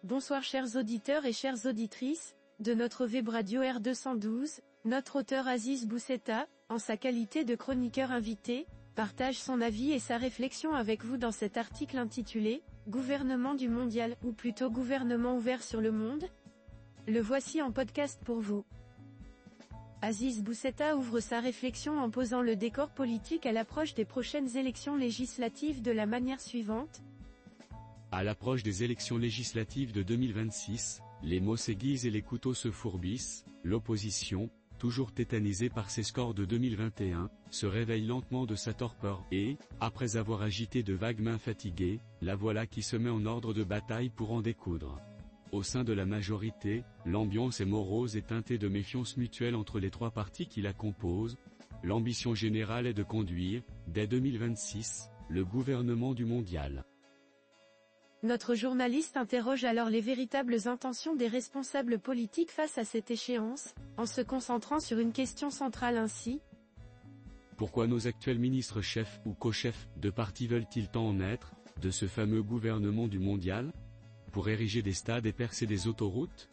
Bonsoir chers auditeurs et chères auditrices, de notre web radio R212, notre auteur Aziz Bousseta, en sa qualité de chroniqueur invité, partage son avis et sa réflexion avec vous dans cet article intitulé « Gouvernement du mondial » ou plutôt « Gouvernement ouvert sur le monde ». Le voici en podcast pour vous. Aziz Bousseta ouvre sa réflexion en posant le décor politique à l'approche des prochaines élections législatives de la manière suivante. À l'approche des élections législatives de 2026, les mots s'aiguisent et les couteaux se fourbissent, l'opposition, toujours tétanisée par ses scores de 2021, se réveille lentement de sa torpeur et, après avoir agité de vagues mains fatiguées, la voilà qui se met en ordre de bataille pour en découdre. Au sein de la majorité, l'ambiance est morose et teintée de méfiance mutuelle entre les trois partis qui la composent. L'ambition générale est de conduire, dès 2026, le gouvernement du mondial. Notre journaliste interroge alors les véritables intentions des responsables politiques face à cette échéance, en se concentrant sur une question centrale ainsi. Pourquoi nos actuels ministres chefs ou co-chefs de parti veulent-ils tant en être, de ce fameux gouvernement du mondial ? Pour ériger des stades et percer des autoroutes ?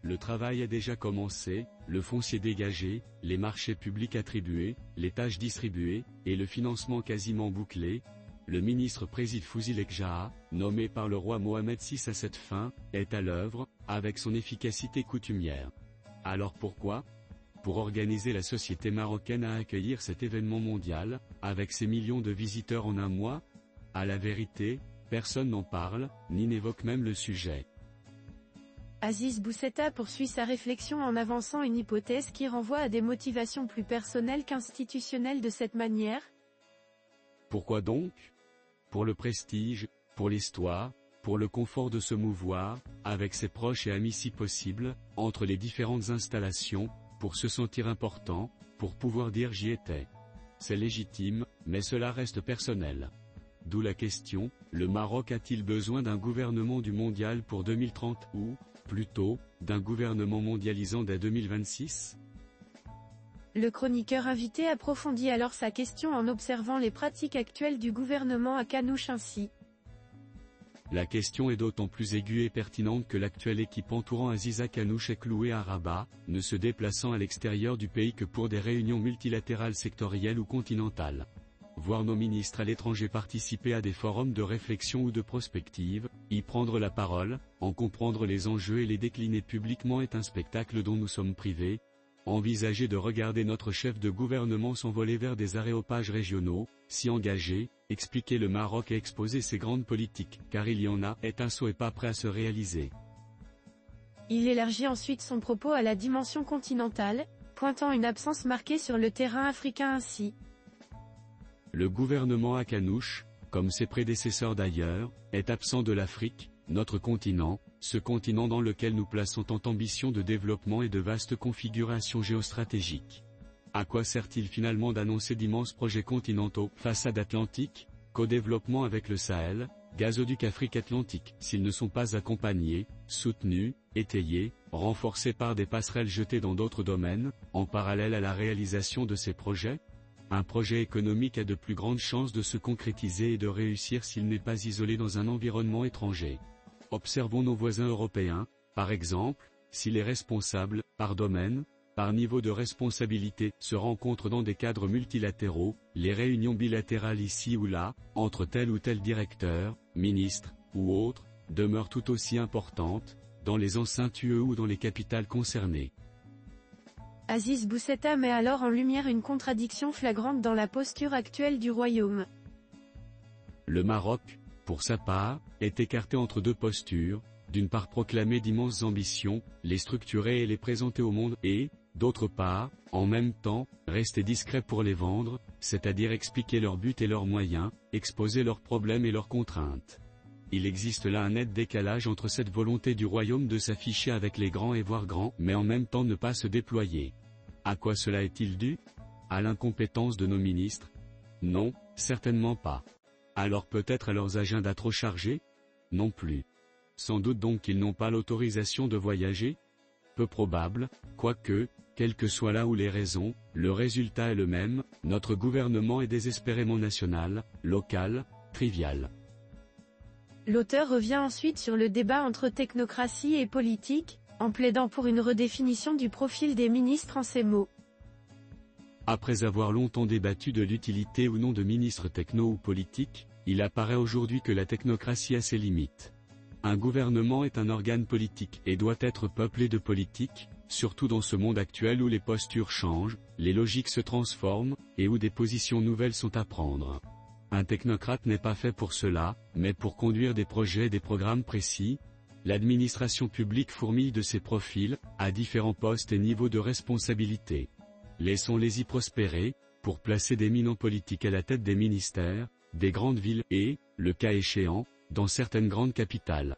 Le travail a déjà commencé, le foncier dégagé, les marchés publics attribués, les tâches distribuées, et le financement quasiment bouclé. Le ministre Présid Fouzilek Jaha, nommé par le roi Mohamed VI à cette fin, est à l'œuvre, avec son efficacité coutumière. Alors pourquoi ? Pour organiser la société marocaine à accueillir cet événement mondial, avec ses millions de visiteurs en un mois ? À la vérité, personne n'en parle, ni n'évoque même le sujet. Aziz Bousseta poursuit sa réflexion en avançant une hypothèse qui renvoie à des motivations plus personnelles qu'institutionnelles de cette manière. Pourquoi donc ? Pour le prestige, pour l'histoire, pour le confort de se mouvoir, avec ses proches et amis si possible, entre les différentes installations, pour se sentir important, pour pouvoir dire j'y étais. C'est légitime, mais cela reste personnel. D'où la question, le Maroc a-t-il besoin d'un gouvernement du mondial pour 2030 ou, plutôt, d'un gouvernement mondialisant dès 2026 ? Le chroniqueur invité approfondit alors sa question en observant les pratiques actuelles du gouvernement à Kanouche ainsi. La question est d'autant plus aiguë et pertinente que l'actuelle équipe entourant Aziza Kanouche est clouée à Rabat, ne se déplaçant à l'extérieur du pays que pour des réunions multilatérales sectorielles ou continentales. Voir nos ministres à l'étranger participer à des forums de réflexion ou de prospective, y prendre la parole, en comprendre les enjeux et les décliner publiquement est un spectacle dont nous sommes privés. Envisager de regarder notre chef de gouvernement s'envoler vers des aréopages régionaux, s'y engager, expliquer le Maroc et exposer ses grandes politiques, car il y en a, est un saut et pas prêt à se réaliser. Il élargit ensuite son propos à la dimension continentale, pointant une absence marquée sur le terrain africain ainsi. Le gouvernement à Kanouche, comme ses prédécesseurs d'ailleurs, est absent de l'Afrique, notre continent, ce continent dans lequel nous plaçons tant ambition de développement et de vastes configurations géostratégiques. À quoi sert-il finalement d'annoncer d'immenses projets continentaux, façade atlantique, co-développement avec le Sahel, gazoduc Afrique-Atlantique, s'ils ne sont pas accompagnés, soutenus, étayés, renforcés par des passerelles jetées dans d'autres domaines, en parallèle à la réalisation de ces projets ? Un projet économique a de plus grandes chances de se concrétiser et de réussir s'il n'est pas isolé dans un environnement étranger. Observons nos voisins européens, par exemple, si les responsables, par domaine, par niveau de responsabilité, se rencontrent dans des cadres multilatéraux, les réunions bilatérales ici ou là, entre tel ou tel directeur, ministre, ou autre, demeurent tout aussi importantes, dans les enceintes UE ou dans les capitales concernées. Aziz Bousseta met alors en lumière une contradiction flagrante dans la posture actuelle du royaume. Le Maroc, pour sa part, est écarté entre deux postures, d'une part proclamer d'immenses ambitions, les structurer et les présenter au monde et, d'autre part, en même temps, rester discret pour les vendre, c'est-à-dire expliquer leurs buts et leurs moyens, exposer leurs problèmes et leurs contraintes. Il existe là un net décalage entre cette volonté du royaume de s'afficher avec les grands et voir grand, mais en même temps ne pas se déployer. À quoi cela est-il dû ? À l'incompétence de nos ministres ? Non, certainement pas. Alors peut-être à leurs agendas trop chargés ? Non plus. Sans doute donc qu'ils n'ont pas l'autorisation de voyager ? Peu probable, quoique, quelles que soient là où les raisons, le résultat est le même, notre gouvernement est désespérément national, local, trivial. L'auteur revient ensuite sur le débat entre technocratie et politique, en plaidant pour une redéfinition du profil des ministres en ces mots. Après avoir longtemps débattu de l'utilité ou non de ministres techno ou politiques, il apparaît aujourd'hui que la technocratie a ses limites. Un gouvernement est un organe politique et doit être peuplé de politiques, surtout dans ce monde actuel où les postures changent, les logiques se transforment, et où des positions nouvelles sont à prendre. Un technocrate n'est pas fait pour cela, mais pour conduire des projets et des programmes précis. L'administration publique fourmille de ces profils, à différents postes et niveaux de responsabilité. Laissons-les y prospérer, pour placer d'éminents politiques à la tête des ministères, des grandes villes et, le cas échéant, dans certaines grandes capitales.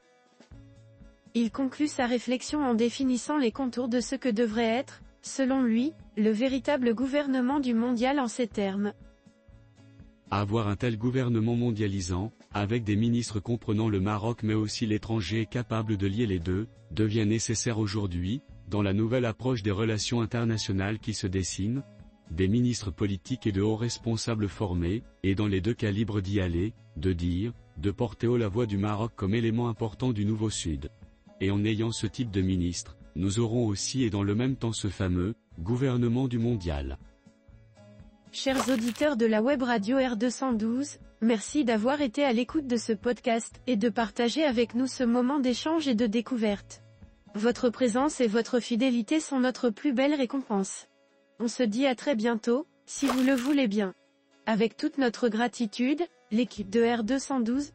Il conclut sa réflexion en définissant les contours de ce que devrait être, selon lui, le véritable gouvernement du mondial en ces termes. Avoir un tel gouvernement mondialisant, avec des ministres comprenant le Maroc mais aussi l'étranger et capables de lier les deux, devient nécessaire aujourd'hui, dans la nouvelle approche des relations internationales qui se dessinent, des ministres politiques et de hauts responsables formés, et dans les deux cas libres d'y aller, de dire, de porter haut la voix du Maroc comme élément important du Nouveau Sud. Et en ayant ce type de ministre, nous aurons aussi et dans le même temps ce fameux, gouvernement du mondial. Chers auditeurs de la web radio R212, merci d'avoir été à l'écoute de ce podcast et de partager avec nous ce moment d'échange et de découverte. Votre présence et votre fidélité sont notre plus belle récompense. On se dit à très bientôt, si vous le voulez bien. Avec toute notre gratitude, l'équipe de R212,